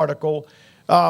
article.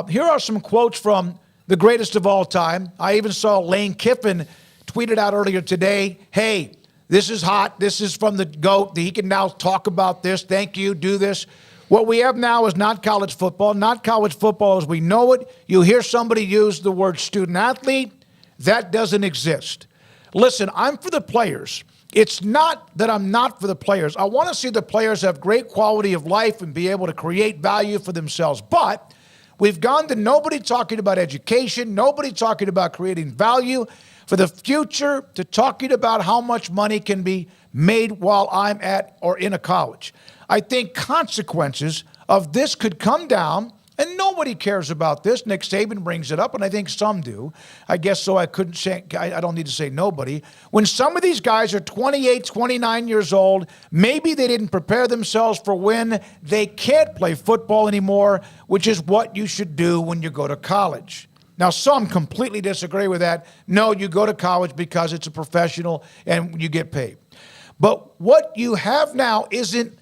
Here are some quotes from the greatest of all time. I even saw Lane Kiffin tweeted out earlier today, hey, this is hot. This is from the GOAT. He can now talk about this. Thank you. Do this. What we have now is not college football. Not college football as we know it. You hear somebody use the word student athlete. That doesn't exist. Listen, I'm for the players. It's not that I'm not for the players. I want to see the players have great quality of life and be able to create value for themselves. But we've gone to nobody talking about education, nobody talking about creating value for the future, to talking about how much money can be made while I'm at or in a college. I think consequences of this could come down, and nobody cares about this. Nick Saban brings it up, and I think some do. I guess so. I couldn't say, I don't need to say nobody. When some of these guys are 28, 29 years old, maybe they didn't prepare themselves for when they can't play football anymore, which is what you should do when you go to college. Now, some completely disagree with that. No, you go to college because it's a professional and you get paid. But what you have now isn't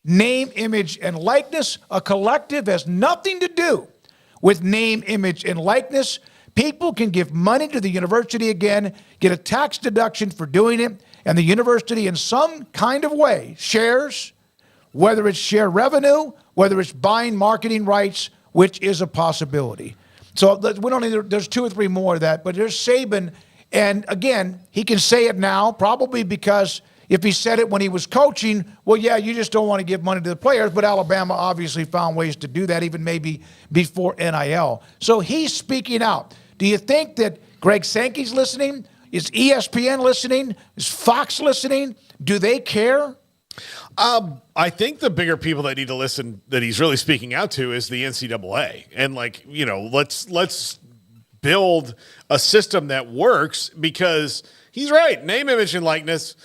name, image, and likeness. A collective has nothing to do with name, image, and likeness. People can give money to the university again, get a tax deduction for doing it, and the university in some kind of way shares, whether it's share revenue, whether it's buying marketing rights, which is a possibility. So we don't need, there's two or three more of that, but there's Saban, and again, he can say it now, probably because if he said it when he was coaching, well, yeah, you just don't want to give money to the players, but Alabama obviously found ways to do that, even maybe before NIL. So he's speaking out. Do you think that Greg Sankey's listening? Is ESPN listening? Is Fox listening? Do they care? I think the bigger people that need to listen that he's really speaking out to is the NCAA. And let's build a system that works, because he's right. Name, image, and likeness,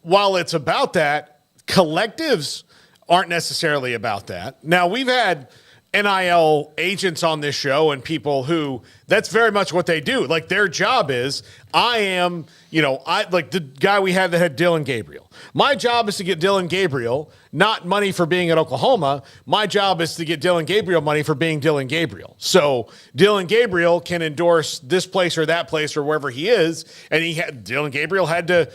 while it's about that, collectives aren't necessarily about that. Now, we've had NIL agents on this show and people who, that's very much what they do. Like, their job is, like the guy we had that had Dylan Gabriel. My job is to get Dylan Gabriel not money for being at Oklahoma. My job is to get Dylan Gabriel money for being Dylan Gabriel. So Dylan Gabriel can endorse this place or that place or wherever he is. And Dylan Gabriel had to,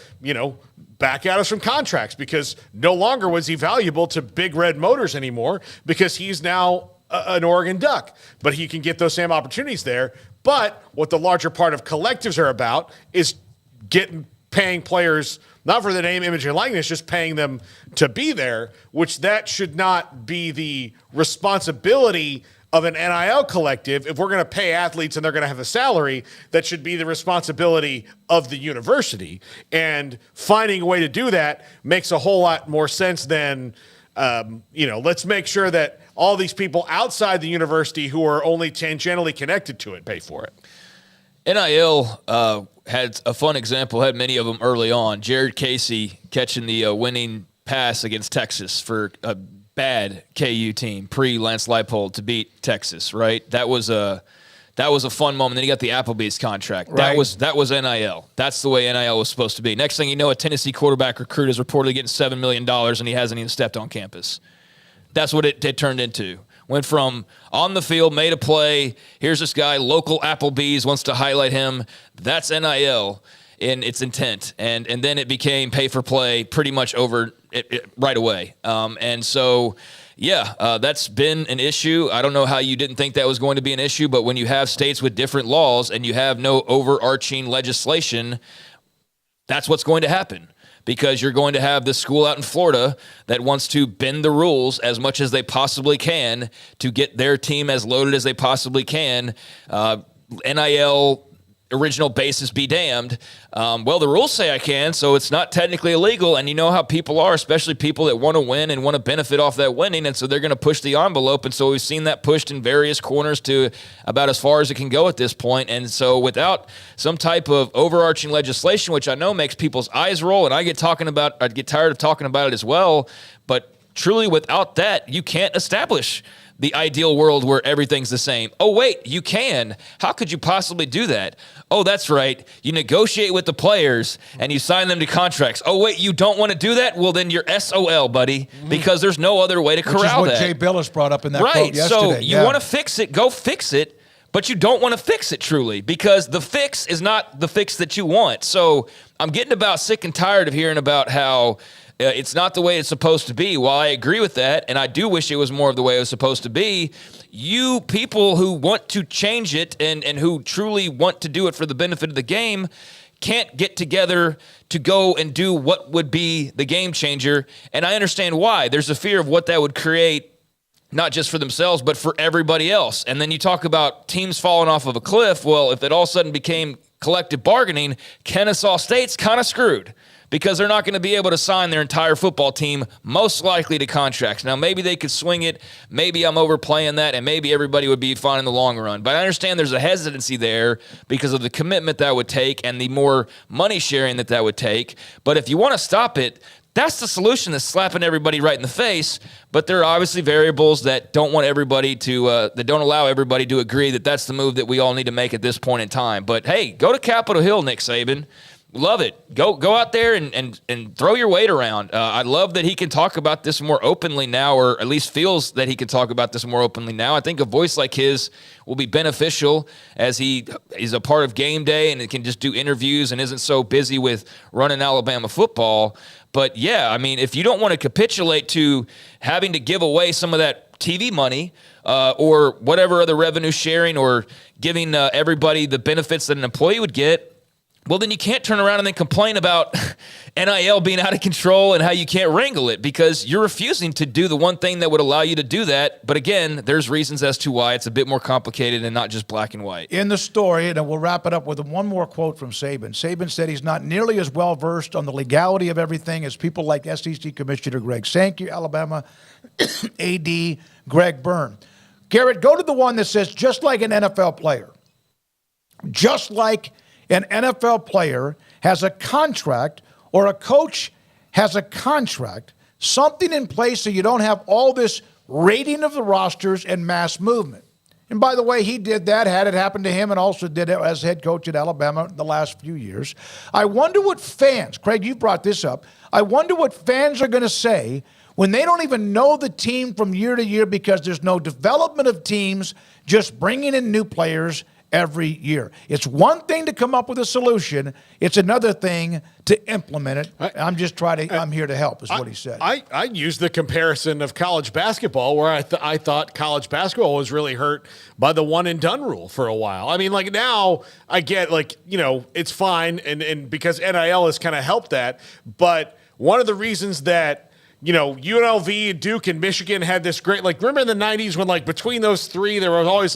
back out of some contracts because no longer was he valuable to Big Red Motors anymore, because he's now an Oregon Duck. But he can get those same opportunities there. But what the larger part of collectives are about is paying players not for the name, image, and likeness, just paying them to be there, which that should not be the responsibility of an NIL collective. If we're going to pay athletes and they're going to have a salary, that should be the responsibility of the university. And finding a way to do that makes a whole lot more sense than, let's make sure that all these people outside the university who are only tangentially connected to it pay for it. NIL had a fun example, had many of them early on. Jared Casey catching the winning pass against Texas for a bad KU team, pre-Lance Leipold, to beat Texas, right? That was a fun moment. Then he got the Applebee's contract. Right. That was NIL. That's the way NIL was supposed to be. Next thing you know, a Tennessee quarterback recruit is reportedly getting $7 million, and he hasn't even stepped on campus. That's what it turned into. Went from on the field, made a play, here's this guy, local Applebee's, wants to highlight him. That's NIL in its intent. And then it became pay for play pretty much over it right away. That's been an issue. I don't know how you didn't think that was going to be an issue, but when you have states with different laws and you have no overarching legislation, that's what's going to happen. Because you're going to have this school out in Florida that wants to bend the rules as much as they possibly can to get their team as loaded as they possibly can. NIL original basis be damned. The rules say I can, so it's not technically illegal. And you know how people are, especially people that want to win and want to benefit off that winning. And so they're going to push the envelope. And so we've seen that pushed in various corners to about as far as it can go at this point. And so without some type of overarching legislation, which I know makes people's eyes roll, and I'd get tired of talking about it as well. But truly, without that, you can't establish the ideal world where everything's the same. Oh, wait, you can. How could you possibly do that? Oh, that's right. You negotiate with the players and you sign them to contracts. Oh, wait, you don't want to do that? Well, then you're SOL, buddy, because there's no other way to corral that. Which is what Jay Billis brought up in that quote yesterday. So you want to fix it, go fix it, but you don't want to fix it truly because the fix is not the fix that you want. So I'm getting about sick and tired of hearing about how it's not the way it's supposed to be. While I agree with that, and I do wish it was more of the way it was supposed to be, you people who want to change it and who truly want to do it for the benefit of the game can't get together to go and do what would be the game changer. And I understand why. There's a fear of what that would create, not just for themselves, but for everybody else. And then you talk about teams falling off of a cliff. Well, if it all of a sudden became collective bargaining, Kennesaw State's kind of screwed because they're not going to be able to sign their entire football team, most likely to contracts. Now, maybe they could swing it. Maybe I'm overplaying that, and maybe everybody would be fine in the long run. But I understand there's a hesitancy there because of the commitment that would take and the more money sharing that would take. But if you want to stop it, that's the solution that's slapping everybody right in the face. But there are obviously variables that don't want everybody to, that don't allow everybody to agree that that's the move that we all need to make at this point in time. But hey, go to Capitol Hill, Nick Saban. Love it. Go out there and throw your weight around. I love that he can talk about this more openly now, or at least feels that he can talk about this more openly now. I think a voice like his will be beneficial as he is a part of game day and can just do interviews and isn't so busy with running Alabama football. But yeah, I mean, if you don't want to capitulate to having to give away some of that TV money or whatever other revenue sharing or giving everybody the benefits that an employee would get, well, then you can't turn around and then complain about NIL being out of control and how you can't wrangle it because you're refusing to do the one thing that would allow you to do that. But again, there's reasons as to why it's a bit more complicated and not just black and white. In the story, and we'll wrap it up with one more quote from Saban. Saban said he's not nearly as well versed on the legality of everything as people like SEC Commissioner Greg Sankey, Alabama AD Greg Byrne. Garrett, go to the one that says just like an NFL player. Just like an NFL player has a contract or a coach has a contract, something in place so you don't have all this rating of the rosters and mass movement. And by the way, he did that, had it happen to him, and also did it as head coach at Alabama the last few years. I wonder what fans, Craig, you brought this up, I wonder what fans are going to say when they don't even know the team from year to year because there's no development of teams, just bringing in new players every year. It's one thing to come up with a solution. It's another thing to implement it. I'm here to help is what he said. I used the comparison of college basketball where I thought college basketball was really hurt by the one and done rule for a while. I mean, like now I get it's fine. And because NIL has kind of helped that, but one of the reasons that UNLV, Duke, and Michigan had this great, remember in the 90s when, between those three, there was always,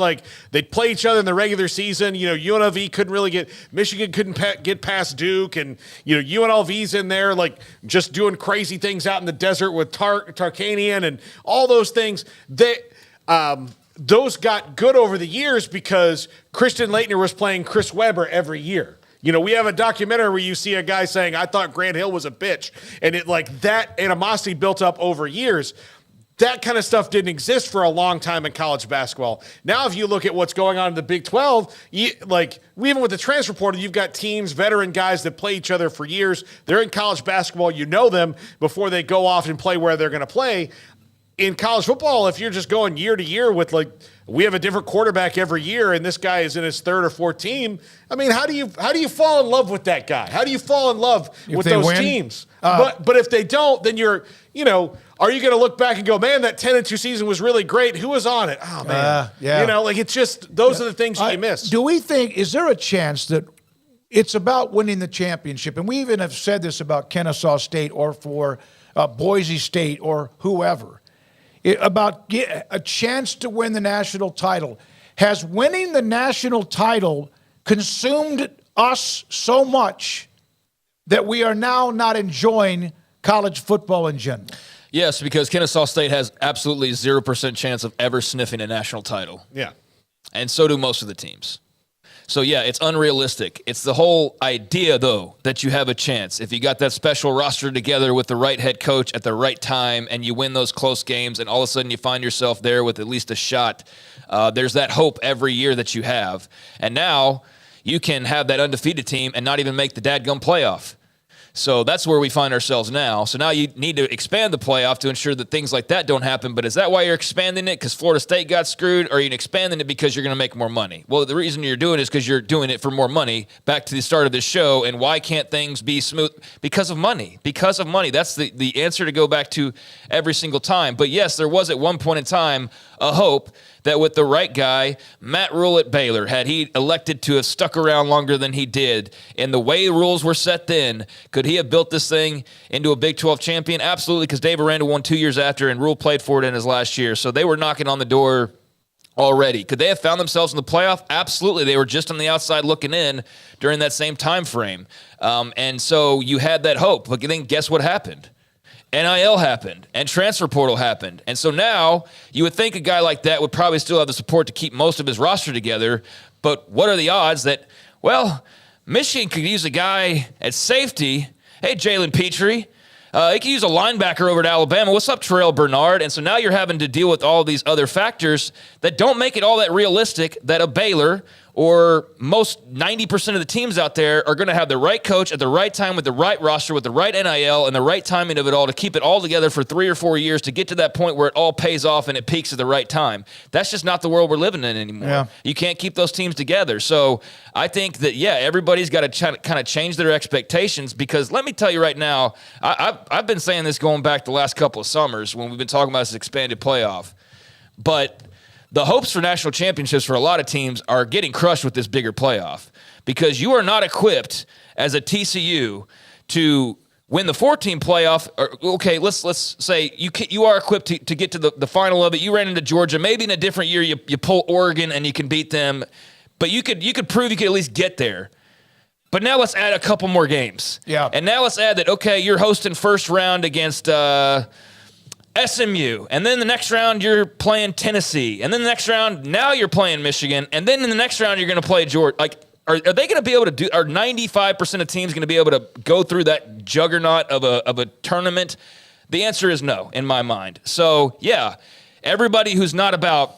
they'd play each other in the regular season. UNLV couldn't really Michigan couldn't get past Duke, and, UNLV's in there, just doing crazy things out in the desert with Tarkanian and all those things. Those got good over the years because Christian Laettner was playing Chris Webber every year. We have a documentary where you see a guy saying, I thought Grant Hill was a bitch. And that animosity built up over years. That kind of stuff didn't exist for a long time in college basketball. Now, if you look at what's going on in the Big 12, even with the transfer portal, you've got teams, veteran guys that play each other for years. They're in college basketball. You know them before they go off and play where they're going to play. In college football, if you're just going year to year with we have a different quarterback every year and this guy is in his third or fourth team, I mean, how do you fall in love with that guy? How do you fall in love with those teams? But if they don't, then are you going to look back and go, man, that 10-2 season was really great. Who was on it? Oh man. Yeah. It's just those are the things you miss. Do we think is there a chance that it's about winning the championship? And we even have said this about Kennesaw State or for Boise State or whoever. About a chance to win the national title. Has winning the national title consumed us so much that we are now not enjoying college football in general? Yes, because Kennesaw State has absolutely 0% chance of ever sniffing a national title. Yeah. And so do most of the teams. So, yeah, it's unrealistic. It's the whole idea, though, that you have a chance. If you got that special roster together with the right head coach at the right time and you win those close games and all of a sudden you find yourself there with at least a shot, there's that hope every year that you have. And now you can have that undefeated team and not even make the dadgum playoff. So that's where we find ourselves now. So now you need to expand the playoff to ensure that things like that don't happen. But is that why you're expanding it? Because Florida State got screwed? Or are you expanding it because you're going to make more money? Well, the reason you're doing it is because you're doing it for more money. Back to the start of this show. And why can't things be smooth? Because of money. Because of money. That's the answer to go back to every single time. But yes, there was at one point in time a hope that with the right guy, Matt Rule at Baylor, had he elected to have stuck around longer than he did, and the way rules were set then, could he have built this thing into a Big 12 champion? Absolutely, because Dave Aranda won 2 years after, and Rule played for it in his last year. So they were knocking on the door already. Could they have found themselves in the playoff? Absolutely. They were just on the outside looking in during that same time frame. And so you had that hope. But then guess what happened? NIL happened and transfer portal happened. And so now you would think a guy like that would probably still have the support to keep most of his roster together. But what are the odds that, well, Michigan could use a guy at safety. Hey, Jalen Petrie. He could use a linebacker over at Alabama. What's up, Terrell Bernard? And so now you're having to deal with all these other factors that don't make it all that realistic that a Baylor or most 90% of the teams out there are going to have the right coach at the right time with the right roster, with the right NIL and the right timing of it all to keep it all together for 3 or 4 years to get to that point where it all pays off and it peaks at the right time. That's just not the world we're living in anymore. Yeah. You can't keep those teams together. So I think that, yeah, everybody's got to kind of change their expectations because let me tell you right now, I've been saying this going back the last couple of summers when we've been talking about this expanded playoff. But the hopes for national championships for a lot of teams are getting crushed with this bigger playoff because you are not equipped as a TCU to win the 14 playoff. Or, okay, let's say you are equipped to get to the final of it. You ran into Georgia. Maybe in a different year you pull Oregon and you can beat them, but you could prove you could at least get there. But now let's add a couple more games. Yeah. And now let's add that, okay, you're hosting first round against SMU, and then the next round you're playing Tennessee, and then the next round now you're playing Michigan, and then in the next round you're going to play Georgia. Like, are they going to be able to do? Are 95% of teams going to be able to go through that juggernaut of a tournament? The answer is no, in my mind. So yeah, everybody who's not about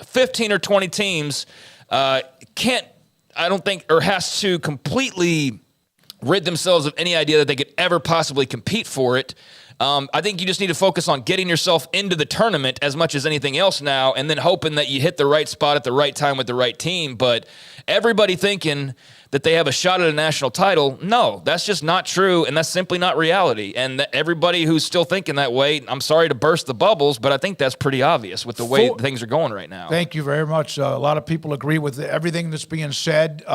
15 or 20 teams can't, I don't think, or has to completely rid themselves of any idea that they could ever possibly compete for it. I think you just need to focus on getting yourself into the tournament as much as anything else now and then hoping that you hit the right spot at the right time with the right team. But everybody thinking that they have a shot at a national title, no, that's just not true, and that's simply not reality. And everybody who's still thinking that way, I'm sorry to burst the bubbles, but I think that's pretty obvious with the way things are going right now. Thank you very much. A lot of people agree with everything that's being said.